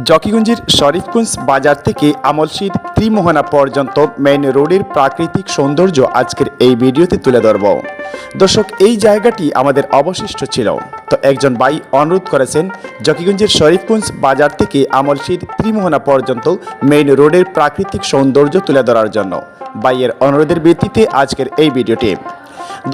জকিগঞ্জের শরীফগঞ্জ বাজার থেকে আমলশীর ত্রিমোহনা পর্যন্ত মেইন রোডের প্রাকৃতিক সৌন্দর্য আজকের এই ভিডিওতে তুলে ধরব। দর্শক, এই জায়গাটি আমাদের অবশিষ্ট ছিল, তো একজন ভাই অনুরোধ করেছেন জকিগঞ্জের শরীফগঞ্জ বাজার থেকে আমলশীর ত্রিমোহনা পর্যন্ত মেইন রোডের প্রাকৃতিক সৌন্দর্য তুলে ধরার জন্য। ভাইয়ের অনুরোধের ভিত্তিতে আজকের এই ভিডিওটি।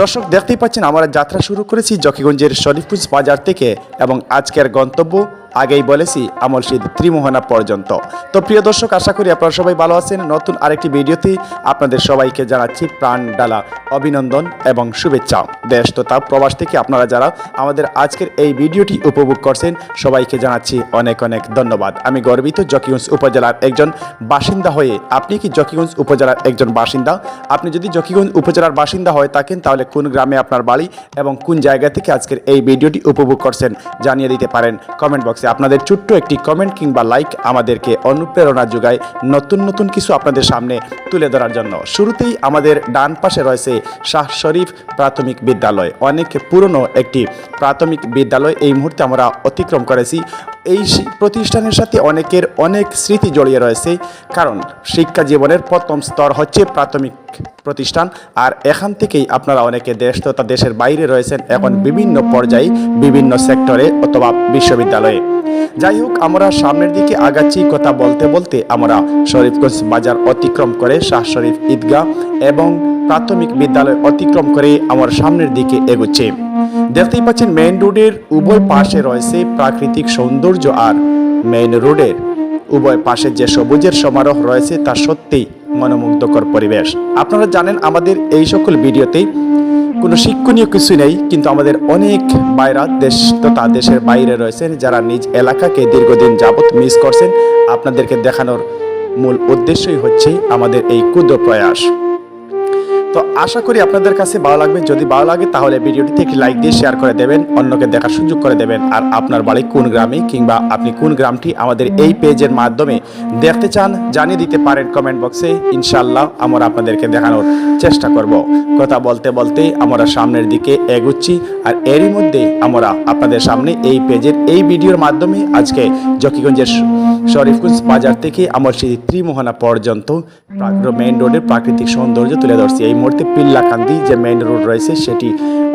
দর্শক, দেখতেই পাচ্ছেন আমরা যাত্রা শুরু করেছি জকিগঞ্জের শরীফগঞ্জ বাজার থেকে এবং আজকের গন্তব্য আগেই বলেছি আমলশীর ত্রিমোহনা পর্যন্ত। তো প্রিয় দর্শক, আশা করি আপনারা সবাই ভালো আছেন। নতুন আরেকটি ভিডিওতে আপনাদের সবাইকে জানাচ্ছি প্রাণ ডালা অভিনন্দন এবং শুভেচ্ছা। দেশ তথা প্রবাস থেকে আপনারা যারা আমাদের আজকের এই ভিডিওটি উপভোগ করছেন সবাইকে জানাচ্ছি অনেক অনেক ধন্যবাদ। আমি গর্বিত জকিগঞ্জ উপজেলার একজন বাসিন্দা হয়ে। আপনি কি জকিগঞ্জ উপজেলার একজন বাসিন্দা? আপনি যদি জকিগঞ্জ উপজেলার বাসিন্দা হয়ে থাকেন তাহলে কোন গ্রামে আপনার বাড়ি এবং কোন জায়গা থেকে আজকের এই ভিডিওটি উপভোগ করছেন জানিয়ে দিতে পারেন কমেন্ট বক্সে। আপনাদের ছোট্ট একটি কমেন্ট কিংবা লাইক আমাদেরকে অনুপ্রেরণা যোগায় নতুন নতুন কিছু আপনাদের সামনে তুলে ধরার জন্য। শুরুতেই আমাদের ডান পাশে রয়েছে শাহ শরীফ প্রাথমিক বিদ্যালয়, অনেক পুরনো একটি প্রাথমিক বিদ্যালয়। এই মুহূর্তে আমরা অতিক্রম করেছি। এই প্রতিষ্ঠানের সাথে অনেকের অনেক স্মৃতি জড়িয়ে রয়েছে, কারণ শিক্ষা জীবনের প্রথম স্তর হচ্ছে প্রাথমিক প্রতিষ্ঠান। আর এখান থেকেই আপনারা অনেকে দেশ তথা দেশের বাইরে রয়েছেন এখন বিভিন্ন পর্যায়ে বিভিন্ন সেক্টরে অথবা বিশ্ববিদ্যালয়ে। যাই হোক, আমরা সামনের দিকে আগাচ্ছি। কথা বলতে বলতে আমরা শরীফগঞ্জ বাজার অতিক্রম করে শাহ শরীফ ঈদগাহ এবং প্রাথমিক বিদ্যালয় অতিক্রম করে আমার সামনের দিকে এগোচ্ছে। দেখতেই পাচ্ছেন মেইন রোডের উভয় পাশে রয়েছে প্রাকৃতিক সৌন্দর্য, আর মেইন রোডের উভয় পাশে যে সবুজের সমারোহ রয়েছে তা সত্যিই মনোমুগ্ধকর পরিবেশ। আপনারা জানেন আমাদের এই সকল ভিডিওতে কোনো শিক্ষণীয় কিছু নেই, কিন্তু আমাদের অনেক ভাইরা দেশ তথা দেশের বাইরে রয়েছেন যারা নিজ এলাকাকে দীর্ঘদিন যাবৎ মিস করছেন। আপনাদেরকে দেখানোর মূল উদ্দেশ্যই হচ্ছে আমাদের এই ক্ষুদ্র প্রয়াস। তো আশা করি আপনাদের কাছে ভালো লাগবে। যদি ভালো লাগে তাহলে ভিডিওটিতে একটি লাইক দিয়ে শেয়ার করে দেবেন, অন্যকে দেখার সুযোগ করে দেবেন। আর আপনার বাড়ি কোন গ্রামে কিংবা আপনি কোন গ্রামটি আমাদের এই পেজের মাধ্যমে দেখতে চান জানিয়ে দিতে পারেন কমেন্ট বক্সে। ইনশাআল্লাহ আমরা আপনাদেরকে দেখানোর চেষ্টা করব। কথা বলতে বলতে আমরা সামনের দিকে এগুচ্ছি, আর এরই মধ্যে আমরা আপনাদের সামনে এই পেজের এই ভিডিওর মাধ্যমে আজকে জকিগঞ্জের শরীফগঞ্জ বাজার থেকে আমলশীর ত্রিমোহনা পর্যন্ত মেইন রোডের প্রাকৃতিক সৌন্দর্য তুলে ধরছি। এই মুহূর্তে পিল্লাকান্দি যে মেইন রোড রয়েছে সেটি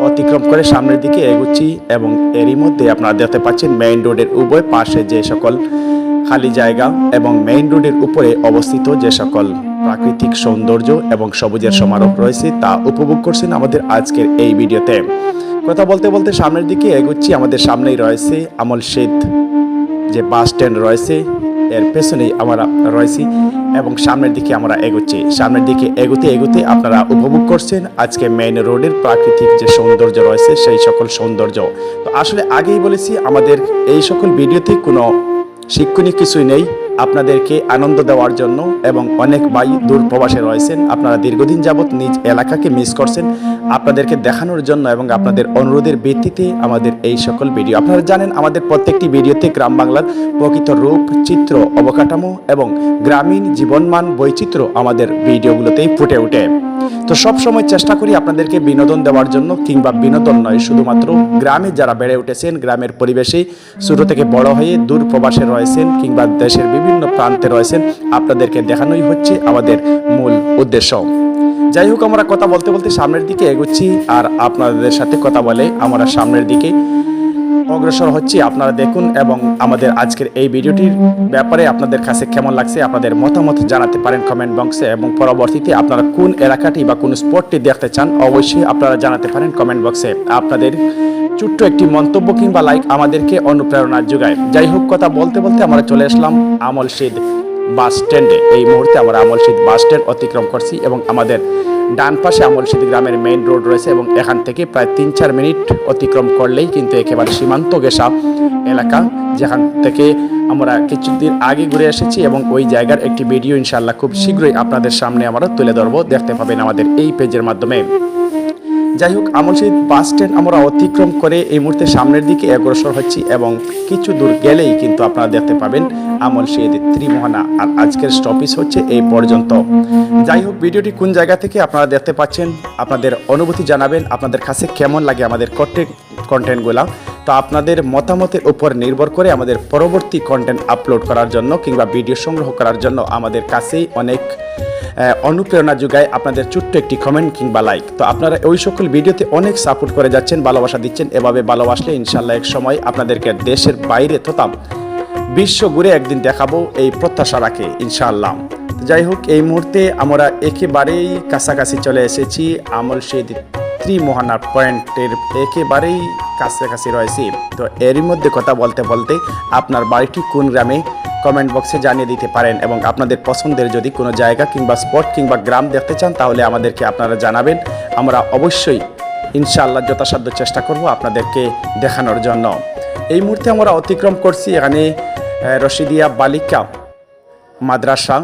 অতিক্রম করে সামনের দিকে এগুচ্ছি এবং এরই মধ্যে আপনারা দেখতে পাচ্ছেন মেইন রোডের উভয় পাশে যে সকল খালি জায়গা এবং মেইন রোডের উপরে অবস্থিত যে সকল প্রাকৃতিক সৌন্দর্য এবং সবুজের সমারোহ রয়েছে তা উপভোগ করছেন আমাদের আজকের এই ভিডিওতে। কথা বলতে বলতে সামনের দিকে এগুচ্ছি। আমাদের সামনেই রয়েছে আমলশীর যে বাস স্ট্যান্ড রয়েছে, এর পেছনেই আমরা রয়েছি এবং সামনের দিকে আমরা এগোচ্ছি। সামনের দিকে এগোতে এগোতে আপনারা উপভোগ করছেন আজকে মেইন রোডের প্রাকৃতিক যে সৌন্দর্য রয়েছে সেই সকল সৌন্দর্য। তো আসলে আগেই বলেছি আমাদের এই সকল ভিডিওতে কোনো শিক্ষণীয় কিছুই নেই, আপনাদেরকে আনন্দ দেওয়ার জন্য। এবং অনেক ভাই দূর প্রবাসে রয়েছেন, আপনারা দীর্ঘদিন যাবৎ নিজ এলাকাকে মিস করছেন, আপনাদেরকে দেখানোর জন্য এবং আপনাদের অনুরোধের ভিত্তিতে আমাদের এই সকল ভিডিও। আপনারা জানেন আমাদের প্রত্যেকটি ভিডিওতে গ্রাম বাংলার প্রকৃত রূপ, চিত্র, অবকাঠামো এবং গ্রামীণ জীবনমান বৈচিত্র্য আমাদের ভিডিওগুলোতেই ফুটে ওঠে। তো সব সময় চেষ্টা করি আপনাদেরকে বিনোদন দেওয়ার জন্য, কিংবা বিনোদন নয়, শুধুমাত্র গ্রামে যারা বেড়ে উঠেছেন গ্রামের পরিবেশে ছোট থেকে বড় হয়ে দূর প্রবাসে রয়েছেন কিংবা দেশের বিভিন্ন প্রান্তে রয়েছেন, আপনাদেরকে দেখানোই হচ্ছে আমাদের মূল উদ্দেশ্য। যাই হোক, আমরা কথা বলতে বলতে সামনের দিকে এগোচ্ছি আর আপনাদের সাথে কথা বলে আমরা সামনের দিকে অগ্রসর হচ্ছি। আপনারা দেখুন এবং আমাদের আজকের এই ভিডিওটির ব্যাপারে আপনাদের কাছে কেমন লাগছে আপনাদের মতামত জানাতে পারেন কমেন্ট বক্সে। এবং পরবর্তীতে আপনারা কোন এলাকাটি বা কোন স্পটটি দেখতে চান অবশ্যই আপনারা জানাতে পারেন কমেন্ট বক্সে। আপনাদের ছোট্ট একটি মন্তব্য কিংবা লাইক আমাদেরকে অনুপ্রেরণা যোগায়। যাই হোক, কথা বলতে বলতে আমরা চলে আসলাম আমলশীর বাস স্ট্যান্ডে। এই মুহূর্তে আমরা আমলশীর বাস স্ট্যান্ড অতিক্রম করছি এবং আমাদের ডান পাশে আমলশীর গ্রামের মেইন রোড রয়েছে এবং এখান থেকে প্রায় 3-4 মিনিট অতিক্রম করলেই কিন্তু একেবারে সীমান্ত ঘেঁষা এলাকা, যেখান থেকে আমরা কিছুদিন আগে ঘুরে এসেছি এবং ওই জায়গার একটি ভিডিও ইনশাআল্লাহ খুব শীঘ্রই আপনাদের সামনে আমরা তুলে ধরবো, দেখতে পাবেন আমাদের এই পেজের মাধ্যমে। যাই হোক, আমলশীর বাস স্ট্যান্ড আমরা অতিক্রম করে এই মুহূর্তে সামনের দিকে অগ্রসর হচ্ছি এবং কিছু দূর গেলেই কিন্তু আপনারা দেখতে পাবেন আমলশীর ত্রিমোহনা। আর আজকের স্টপেজ হচ্ছে এই পর্যন্ত। যাই হোক, ভিডিওটি কোন জায়গা থেকে আপনারা দেখতে পাচ্ছেন আপনাদের অনুভূতি জানাবেন, আপনাদের কাছে কেমন লাগে আমাদের কন্টেন্টগুলা তো আপনাদের মতামতের উপর নির্ভর করে আমাদের পরবর্তী কন্টেন্ট আপলোড করার জন্য কিংবা ভিডিও সংগ্রহ করার জন্য আমাদের কাছেই অনেক অনুপ্রেরণা যোগায় আপনাদের ছোট্ট একটি কমেন্ট কিংবা লাইক। তো আপনারা ওই সকল ভিডিওতে অনেক সাপোর্ট করে যাচ্ছেন, ভালোবাসা দিচ্ছেন। এভাবে ভালোবাসলে ইনশাল্লাহ এক সময় আপনাদেরকে দেশের বাইরে তথা বিশ্ব ঘুরে একদিন দেখাবো, এই প্রত্যাশা রাখে ইনশাআল্লাহ। যাই হোক, এই মুহূর্তে আমরা একেবারেই কাছাকাছি চলে এসেছি আমলশিদ ত্রিমোহনার পয়েন্টের একেবারেই কাছাকাছি রয়েছি। তো এরই মধ্যে কথা বলতে বলতে আপনার বাড়িটি কোন গ্রামে কমেন্ট বক্সে জানিয়ে দিতে পারেন, এবং আপনাদের পছন্দের যদি কোনো জায়গা কিংবা স্পট কিংবা গ্রাম দেখতে চান তাহলে আমাদেরকে আপনারা জানাবেন। আমরা অবশ্যই ইনশাআল্লাহ যথাসাধ্য চেষ্টা করব আপনাদেরকে দেখানোর জন্য। এই মুহূর্তে আমরা অতিক্রম করছি এখানে রশিদিয়া বালিকা মাদ্রাসা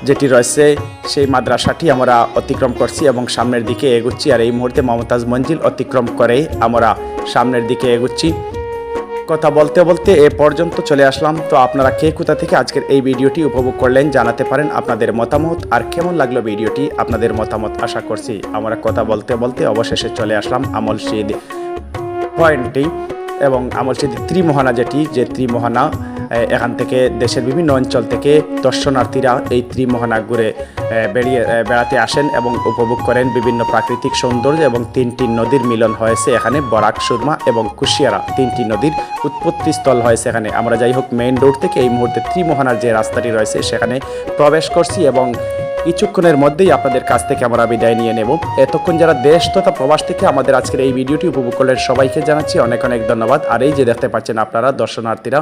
যেটি রয়েছে, সেই মাদ্রাসাটি আমরা অতিক্রম করছি এবং সামনের দিকে এগুচ্ছি। আর এই মুহূর্তে মমতাজ মঞ্জিল অতিক্রম করে আমরা সামনের দিকে এগুচ্ছি। কথা বলতে বলতে এ পর্যন্ত চলে আসলাম। তো আপনারা কে কোথা থেকে আজকের এই ভিডিওটি উপভোগ করলেন জানাতে পারেন আপনাদের মতামত, আর কেমন লাগলো ভিডিওটি আপনাদের মতামত আশা করছি। আমরা কথা বলতে বলতে অবশেষে চলে আসলাম আমলশিদ পয়েন্টটি এবং আমলশিদ ত্রিমোহনা যে ত্রিমোহনা, এখান থেকে দেশের বিভিন্ন অঞ্চল থেকে দর্শনার্থীরা এই ত্রিমোহনা ঘুরে বেড়াতে আসেন এবং উপভোগ করেন বিভিন্ন প্রাকৃতিক সৌন্দর্য। এবং 3টি নদীর মিলন হয়েছে এখানে, বরাক, সুরমা এবং কুশিয়ারা 3টি নদীর উৎপত্তিস্থল হয়েছে এখানে। আমরা যাই হোক মেইন রোড থেকে এই মুহূর্তে ত্রিমোহনার যে রাস্তাটি রয়েছে সেখানে প্রবেশ করছি এবং কিছুক্ষণের মধ্যেই আপনাদের কাছ থেকে আমরা বিদায় নিয়ে নেব। এতক্ষণ যারা দেশ তথা প্রবাস থেকে আমাদের আজকের এই ভিডিওটি উপভোগ করলেন সবাইকে জানাচ্ছি অনেক অনেক ধন্যবাদ। আর এই যে দেখতে পাচ্ছেন আপনারা দর্শনার্থীরা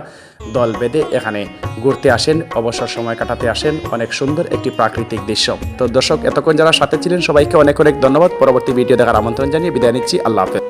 দল বেঁধে এখানে ঘুরতে আসেন, অবসর সময় কাটাতে আসেন, অনেক সুন্দর একটি প্রাকৃতিক দৃশ্য। তো দর্শক এতক্ষণ যারা সাথে ছিলেন সবাইকে অনেক অনেক ধন্যবাদ। পরবর্তী ভিডিও দেখার আমন্ত্রণ জানিয়ে বিদায় নিচ্ছি। আল্লাহ হাফেজ।